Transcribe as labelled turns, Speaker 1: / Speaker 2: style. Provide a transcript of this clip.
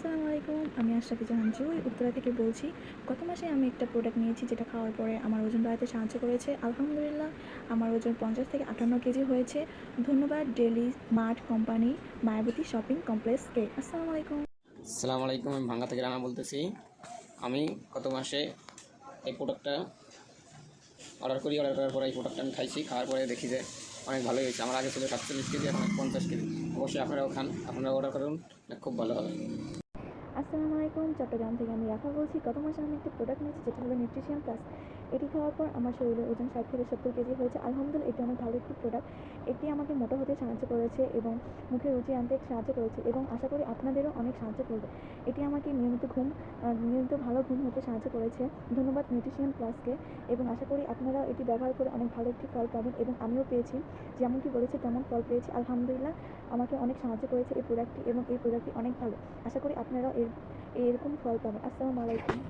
Speaker 1: আসসালামু আলাইকুম। আমি আশরাফি জাহান জুই উত্তরা থেকে বলছি। গত মাসে আমি একটা প্রোডাক্ট নিয়েছি যেটা খাওয়ার পরে আমার ওজন বাড়াতে সাহায্য করেছে। আলহামদুলিল্লাহ আমার ওজন 50 থেকে 58 কেজি হয়েছে। ধন্যবাদ Daily Mart company, Mayabati shopping কমপ্লেক্সকে। আসসালামু আলাইকুম।
Speaker 2: আসসালামু আলাইকুম। আমি ভাঙ্গা থেকে রানা বলতেছি। আমি গত মাসে এই প্রোডাক্টটা অর্ডার করার পরে এই প্রোডাক্টটা আমি খাইছি। খাওয়ার পরে দেখি যে অনেক ভালোই হয়েছে। আমার আগে ছিল 47 কেজি, এখন 50 কেজি। অবশ্যই আপনারাও খান, আপনারা অর্ডার করুন, খুব ভালো হবে।
Speaker 1: আসসালামু আলাইকুম। চট্টগ্রাম থেকে আমি রাফা বলছি। গত মাসে আমি একটা প্রোডাক্ট নিয়েছি যেটা হলো নিউট্রিশন প্লাস। এটি খাওয়ার পর আমার শরীরের ওজন 60 থেকে 70 কেজি হয়েছে। আলহামদুলিল্লাহ এটি অনেক ভালো একটি প্রোডাক্ট। এটি আমাকে মোটা হতে সাহায্য করেছে এবং মুখে রুচি আনতে সাহায্য করেছে এবং আশা করি আপনাদেরও অনেক সাহায্য করবে। এটি আমাকে নিয়মিত ভালো ঘুম হতে সাহায্য করেছে। ধন্যবাদ নিউট্রিশন প্লাসকে এবং আশা করি আপনারা এটি ব্যবহার করে অনেক ভালো একটি ফল পাবেন এবং আমিও পেয়েছি। যেমনটি বলেছে তেমন ফল পেয়েছি। আলহামদুলিল্লাহ আমাকে অনেক সাহায্য করেছে এই প্রোডাক্টটি এবং এই প্রোডাক্টটি অনেক ভালো। আশা করি আপনারাও এরকম ফল পাবেন। আসসালামু আলাইকুম।